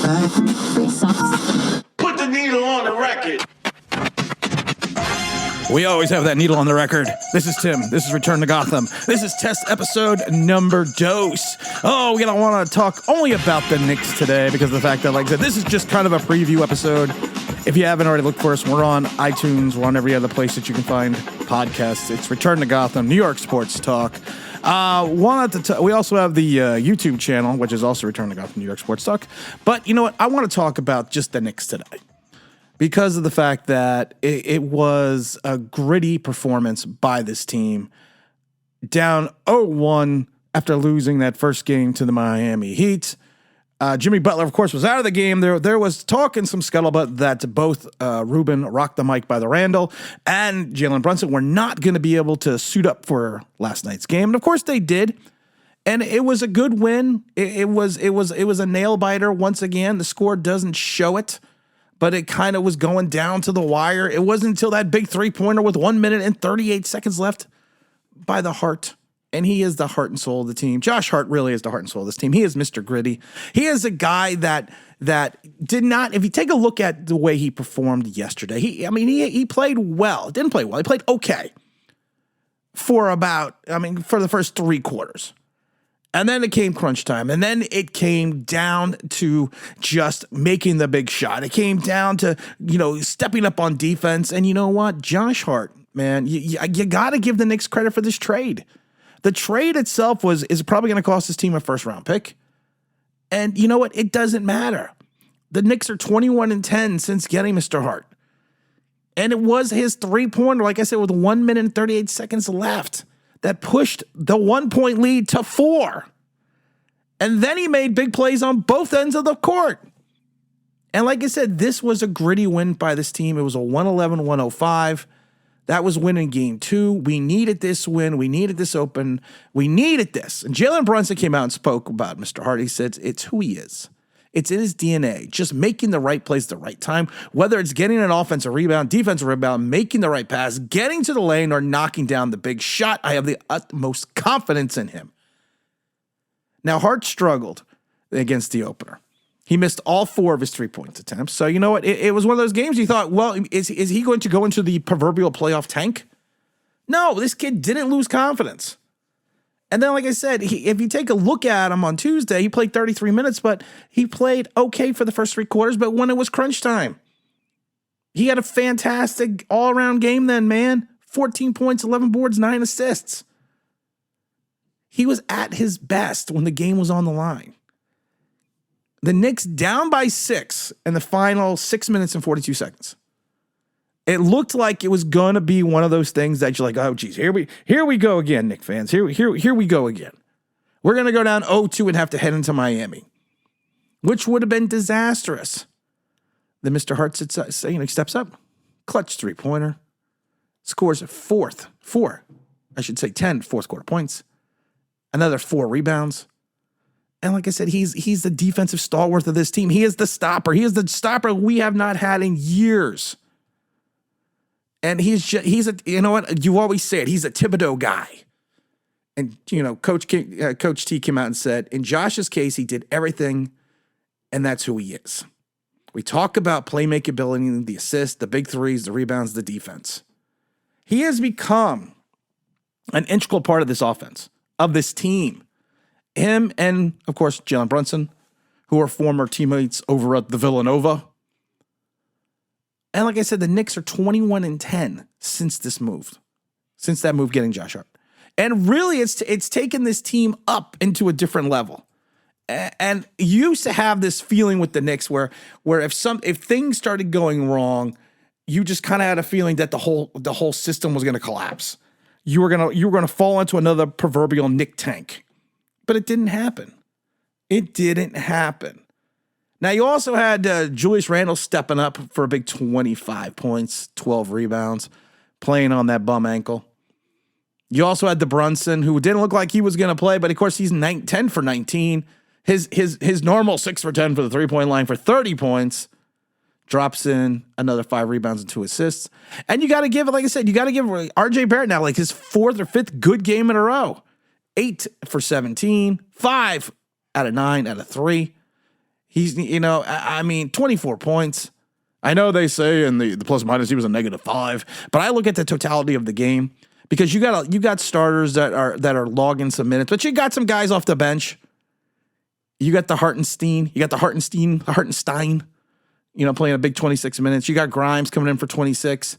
Free socks. Put the needle on the record. We always have that needle on the record. This is Tim. This is Return to Gotham. This is test episode number dose. Oh, we don't want to talk only about the Knicks today because of the fact that, like I said, this is just kind of a preview episode. If you haven't already looked for us, we're on iTunes. We're on every other place that you can find podcasts. It's Return to Gotham, New York Sports Talk. We also have the YouTube channel, which is also Return to Gotham, New York Sports Talk. But you know what? I want to talk about just the Knicks today, because of the fact that it was a gritty performance by this team. Down 0-1 after losing that first game to the Miami Heat. Jimmy Butler, of course, was out of the game. There was talk and some scuttlebutt that both Ruben rocked the mic by the Randall and Jalen Brunson were not going to be able to suit up for last night's game. And of course they did. And it was a good win. It was a nail biter once again. The score doesn't show it, but it kind of was going down to the wire. It wasn't until that big three-pointer with 1 minute and 38 seconds left by the Hart. And he is the heart and soul of the team. Josh Hart really is the heart and soul of this team. He is Mr. Gritty. He is a guy that did not, if you take a look at the way he performed yesterday, he played well. Didn't play well. He played okay for the first three quarters. And then it came crunch time. And then it came down to just making the big shot. It came down to, stepping up on defense. And you know what? Josh Hart, man, you got to give the Knicks credit for this trade. The trade itself is probably going to cost this team a first-round pick. And you know what? It doesn't matter. The Knicks are 21-10 since getting Mr. Hart. And it was his three-pointer, like I said, with 1 minute and 38 seconds left, that pushed the 1-point lead to 4. And then he made big plays on both ends of the court. And like I said, this was a gritty win by this team. It was a 111-105. That was winning game 2. We needed this win. We needed this open. We needed this. And Jalen Brunson came out and spoke about Mr. Hart. He said it's who he is. It's in his DNA. Just making the right plays at the right time, whether it's getting an offensive rebound, defensive rebound, making the right pass, getting to the lane, or knocking down the big shot. I have the utmost confidence in him. Now, Hart struggled against the opener. He missed all 4 of his 3-point attempts. So, you know what? It was one of those games you thought, well, is he going to go into the proverbial playoff tank? No, this kid didn't lose confidence. And then, like I said, if you take a look at him on Tuesday, he played 33 minutes, but he played okay for the first 3 quarters. But when it was crunch time, he had a fantastic all-around game then, man. 14 points, 11 boards, 9 assists. He was at his best when the game was on the line. The Knicks down by 6 in the final 6 minutes and 42 seconds. It looked like it was going to be one of those things that you're like, oh, geez, here we go again, Knicks fans. Here we go again. We're going to go down 0-2 and have to head into Miami, which would have been disastrous. Then Mr. Hart steps up, clutch three-pointer, scores 10 fourth quarter points, another 4 rebounds. And like I said, he's the defensive stalwart of this team. He is the stopper. He is the stopper we have not had in years. And he's you know what? You always say it. He's a Thibodeau guy. And, Coach T came out and said, in Josh's case, he did everything, and that's who he is. We talk about playmaking ability, the assists, the big threes, the rebounds, the defense. He has become an integral part of this offense, of this team. Him and, of course, Jalen Brunson, who are former teammates over at the Villanova. And like I said, the Knicks are 21-10 since that move getting Josh Hart. And really, it's taken this team up into a different level. And you used to have this feeling with the Knicks where if things started going wrong, you just kind of had a feeling that the whole system was going to collapse. You were gonna fall into another proverbial Knick tank. But it didn't happen. It didn't happen. Now, you also had Julius Randle stepping up for a big 25 points, 12 rebounds, playing on that bum ankle. You also had the Brunson, who didn't look like he was going to play, but of course he's 10 for 19. His normal 6 for 10 for the three-point line for 30 points. Drops in another 5 rebounds and 2 assists. And you got to give it, like I said, RJ Barrett now like his 4th or 5th good game in a row. 8 for 17, 5 out of 9 out of 3. He's, I mean, 24 points. I know they say in the plus minus he was a -5, but I look at the totality of the game because you got starters that are logging some minutes, but you got some guys off the bench. You got the Hartenstein, playing a big 26 minutes. You got Grimes coming in for 26.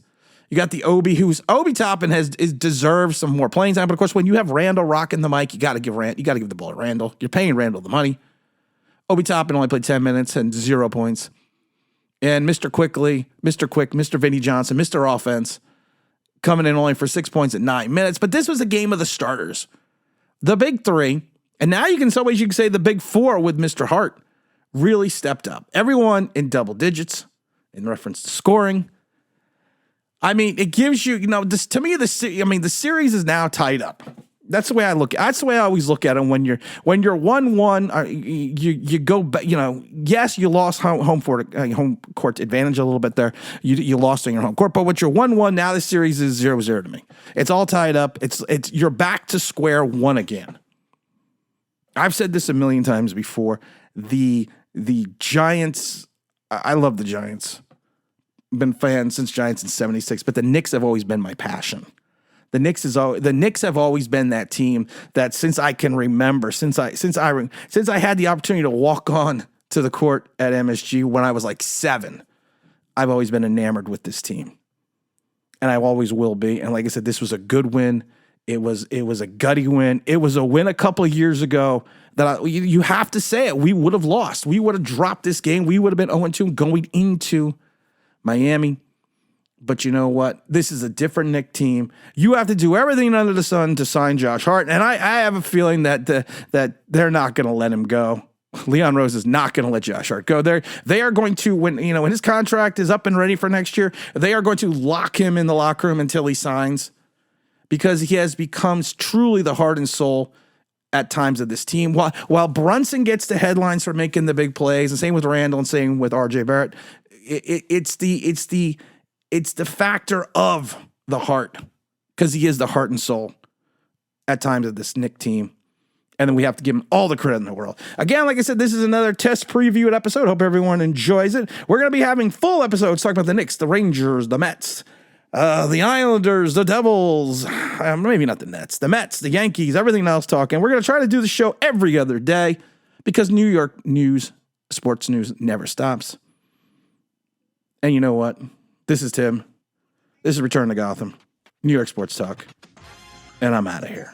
You got the Obi Toppin deserves some more playing time, but of course when you have Randall rocking the mic, you got to give the ball to Randall. You're paying Randall the money. Obi Toppin only played 10 minutes and 0 points. And Mr. Quick, Mr. Vinny Johnson, Mr. Offense, coming in only for 6 points at 9 minutes. But this was a game of the starters. The big three, and now in some ways you can say the big four with Mr. Hart, really stepped up. Everyone in double digits in reference to scoring. I mean, it gives you, to me, the series is now tied up. That's the way I look. That's the way I always look at it. When you're 1-1, you go back. Yes, you lost home court advantage a little bit there. You lost on your home court, but with your 1-1, now the series is 0-0 to me. It's all tied up. It's you're back to square one again. I've said this a million times before. The Giants. I love the Giants. Been fans since Giants in '76, but the Knicks have always been my passion. The Knicks have always been that team that since I can remember, since I had the opportunity to walk on to the court at MSG when I was like 7, I've always been enamored with this team, and I always will be. And like I said, this was a good win. It was a gutty win. It was a win a couple of years ago that you have to say it. We would have lost. We would have dropped this game. We would have been 0-2 going into Miami. But you know what? This is a different Knick team. You have to do everything under the sun to sign Josh Hart. And I have a feeling that they're not going to let him go. Leon Rose is not going to let Josh Hart go. They are going to, when his contract is up and ready for next year, they are going to lock him in the locker room until he signs, because he has become truly the heart and soul at times of this team. While Brunson gets the headlines for making the big plays, and same with Randall and same with RJ Barrett, it's the factor of the heart, because he is the heart and soul at times of this Knick team. And then we have to give him all the credit in the world. Again, like I said, this is another test preview episode. Hope everyone enjoys it. We're going to be having full episodes talking about the Knicks, the Rangers, the Mets, the Islanders, the Devils, maybe not the Nets, the Mets, the Yankees, everything else talking. We're going to try to do the show every other day because New York news, sports news never stops. And you know what? This is Tim. This is Return to Gotham, New York Sports Talk, and I'm out of here.